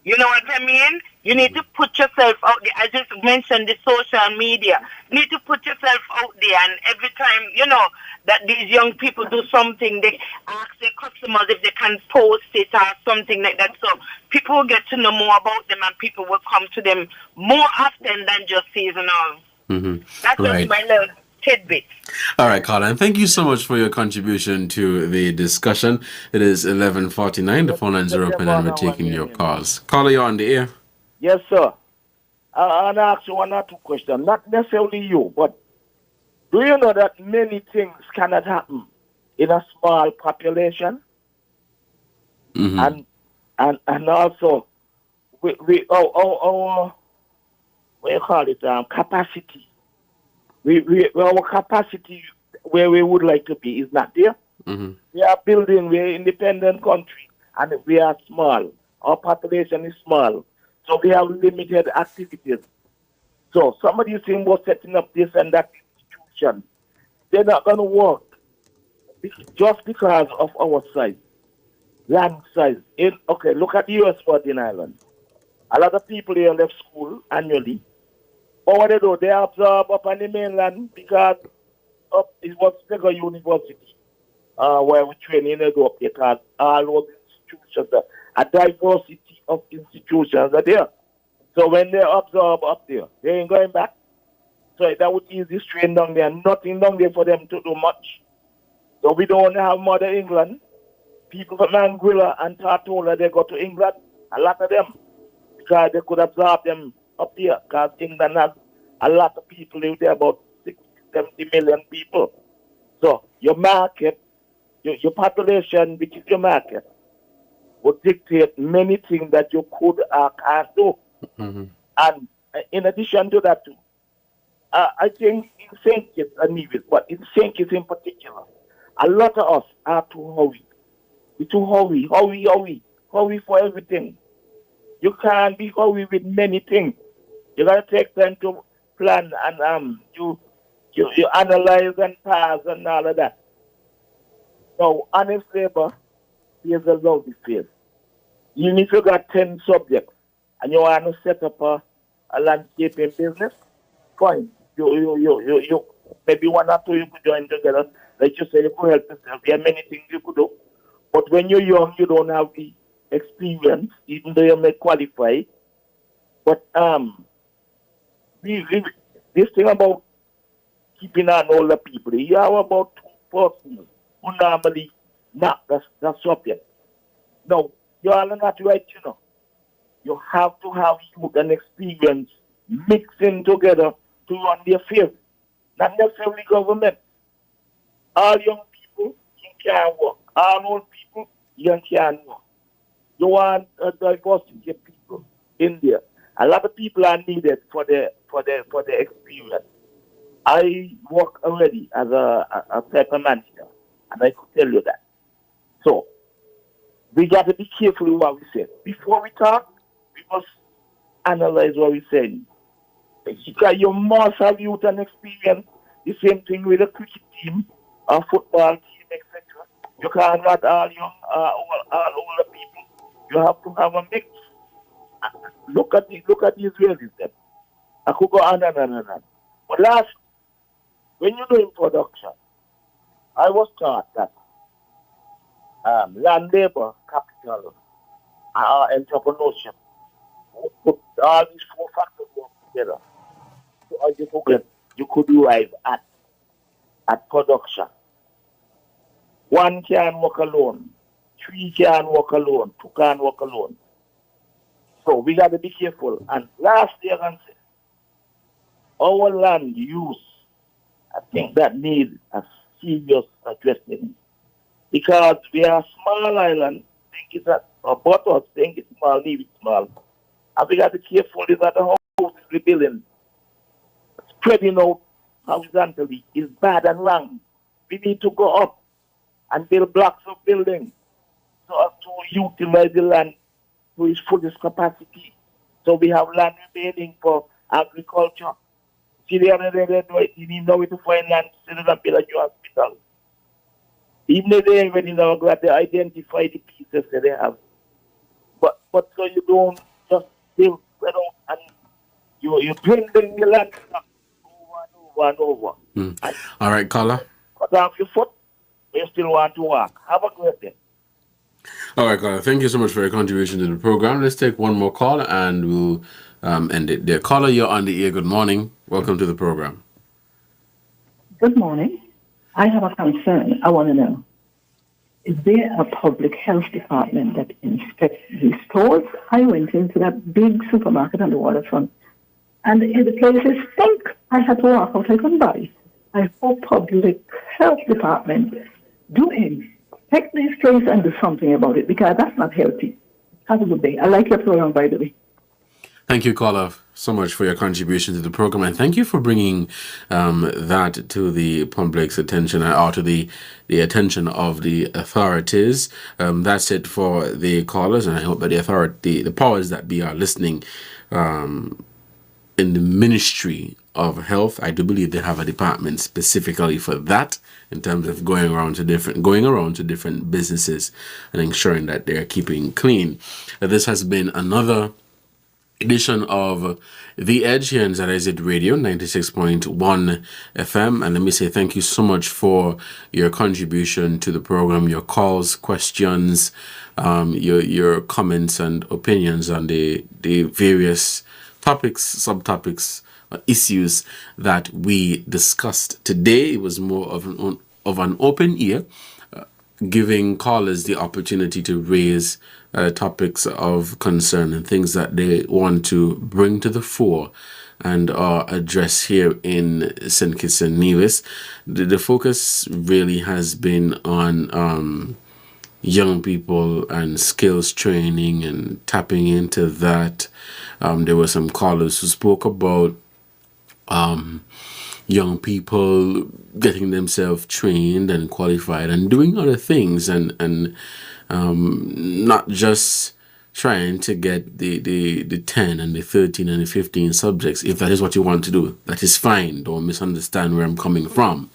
Speaker 15: You know what I mean? You need to put yourself out there. I just mentioned the social media. You need to put yourself out there, and every time, you know, that these young people do something, they ask their customers if they can post it or something like that. So people will get to know more about them, and people will come to them more often than just seasonal. That's just my little tidbit.
Speaker 2: All right, Colin. Thank you so much for your contribution to the discussion. It is 11:49. The phone lines are open, and we're taking your calls. Caller, you're on the air.
Speaker 8: Yes, sir. I'll ask you one or two questions. Not necessarily you, but do you know that many things cannot happen in a small population? And also, our what you call it, capacity. Our capacity where we would like to be is not there. We are building, we're an independent country, and we are small. Our population is small. So we have limited activities. So somebody is saying we're setting up this and that institution. They're not going to work just because of our size, land size. Okay, look at the U.S. Virgin Islands. A lot of people here left school annually. But what they do, they absorb up on the mainland because it was Bigger University where we train in Europe because all those institutions, a diversity of institutions are there. So when they absorb up there, they ain't going back. So that would easily strain down there. Nothing down there for them to do much. So we don't have Mother England. People from Anguilla and Tortola, they go to England. A lot of them. Because they could absorb them up here. Because England has a lot of people live there, about 60, 70 million people. So your market, your population, which is your market, would dictate many things that you could or can't do. And in addition to that, too, I think in St. Kitts and Nevis, but in St. Kitts in particular, a lot of us are too hurry. We're too hurry for everything. You can't be hurry with many things. You got to take time to plan and you analyze and pass and all of that. Now, honest labor is a lovely field. Even if you got 10 subjects and you want to set up a landscaping business, fine. You maybe one or two you could join together. Like you say, you could help yourself. There are many things you could do. But when you're young, you don't have the experience, even though you may qualify. But this thing about keeping on older people, you have about 2 persons who normally not the subject. No, you are not right, you know. You have to have youth and experience mixing together to run the affairs. Not necessarily government. All young people, you can't work. All old people, you can't work. You want a diversity of people in there. A lot of people are needed for their experience. I work already as a paper manager, and I could tell you that. So, we got to be careful with what we say. Before we talk, we must analyze what we're saying. Because you must have youth and experience. The same thing with a cricket team, a football team, etc. You can't have all young, all older people. You have to have a mix. Look at the Israelis then. I could go on and on and on. But last, when you're doing production, I was taught that land labor, capital, entrepreneurship, put all these 4 factors work together. So you could arrive at production. 1 can work alone, 3 can work alone, 2 can work alone. So we got to be careful. And last year, I can say, our land use, I think that needs a serious addressing. Because we are a small island, think it's both us think it's small, leave it small. And we got to be careful that the houses we're building, spreading out horizontally, is bad and wrong. We need to go up and build blocks of buildings so as to utilize the land to its fullest capacity. So we have land remaining for agriculture. See, the other day, you need know where to find land instead of build a new hospital. Even if they already know, glad they identify the pieces that they have. But so you don't still spread out, and you dwindling the land over and over.
Speaker 2: All right, caller.
Speaker 8: Cut off your foot, but you still want to walk. Have a great day.
Speaker 2: All right, caller. Thank you so much for your contribution to the program. Let's take one more call and we'll end it there. Caller, you're on the air. Good morning. Welcome to the program.
Speaker 16: Good morning. I have a concern. I want to know, is there a public health department that inspects these stores? I went into that big supermarket on the waterfront, and the place is stink. I had to walk out. I couldn't buy. I hope public health department do inspect these places and do something about it, because that's not healthy. Have a good day. I like your program, by the way.
Speaker 2: Thank you, caller, so much for your contribution to the program, and thank you for bringing that to the public's attention, or to the attention of the authorities. That's it for the callers, and I hope that the powers that be are listening. In the Ministry of Health, I do believe they have a department specifically for that, in terms of going around to different businesses and ensuring that they're keeping clean. This has been another edition of The Edge here in ZIZ Radio 96.1 FM, and let me say thank you so much for your contribution to the program, your calls, questions, your comments and opinions on the various topics, subtopics, issues that we discussed today. It was more of an open ear, giving callers the opportunity to raise topics of concern and things that they want to bring to the fore and address here in St. Kitts and Nevis. The focus really has been on young people and skills training and tapping into that. There were some callers who spoke about young people getting themselves trained and qualified and doing other things, and not just trying to get the 10 and the 13 and the 15 subjects. If that is what you want to do, that is fine. Don't misunderstand where I'm coming from.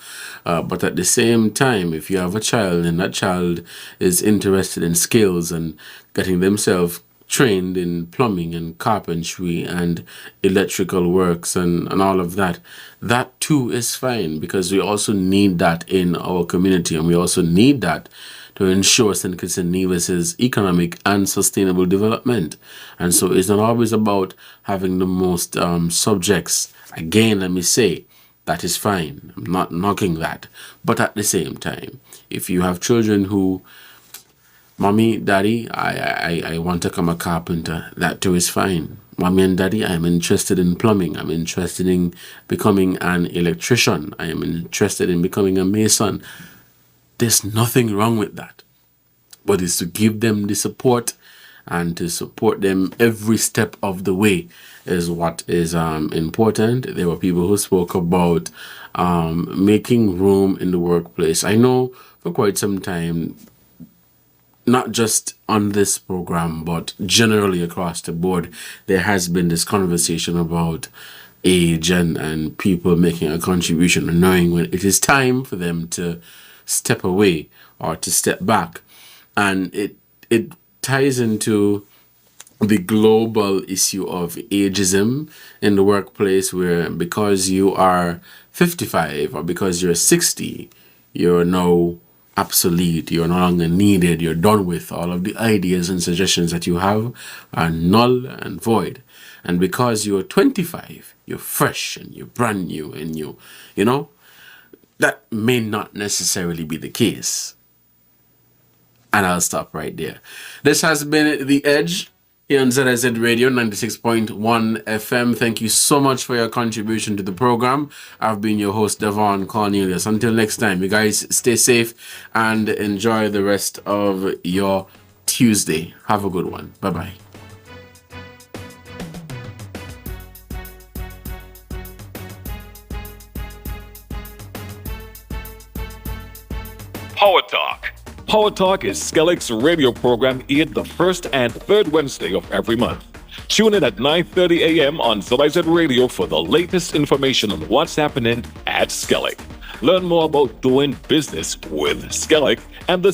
Speaker 2: But at the same time, if you have a child and that child is interested in skills and getting themselves trained in plumbing and carpentry and electrical works and all of that, that too is fine, because we also need that in our community, and we also need that to ensure St. Kitts and Nevis's economic and sustainable development. And so it's not always about having the most subjects. Again, let me say, that is fine. I'm not knocking that. But at the same time, if you have children who, Mommy, Daddy, I want to become a carpenter, that too is fine. Mommy and Daddy, I'm interested in plumbing. I'm interested in becoming an electrician. I am interested in becoming a mason. There's nothing wrong with that. But it's to give them the support and to support them every step of the way is what is important. There were people who spoke about making room in the workplace. I know for quite some time, not just on this program, but generally across the board, there has been this conversation about age and people making a contribution and knowing when it is time for them to step away or to step back. And it ties into the global issue of ageism in the workplace, where because you are 55 or because you're 60, you're now obsolete, you're no longer needed, you're done with. All of the ideas and suggestions that you have are null and void. And because you're 25, you're fresh and you're brand new and you know, that may not necessarily be the case. And I'll stop right there. This has been The Edge here on ZIZ Radio 96.1 FM. Thank you so much for your contribution to the program. I've been your host, Devonne Cornelius. Until next time, you guys stay safe and enjoy the rest of your Tuesday. Have a good one. Bye-bye.
Speaker 12: Power Talk. Power Talk is Skellig's radio program aired the first and third Wednesday of every month. Tune in at 9:30 a.m. on ZIZ Radio for the latest information on what's happening at Skellig. Learn more about doing business with Skellig and the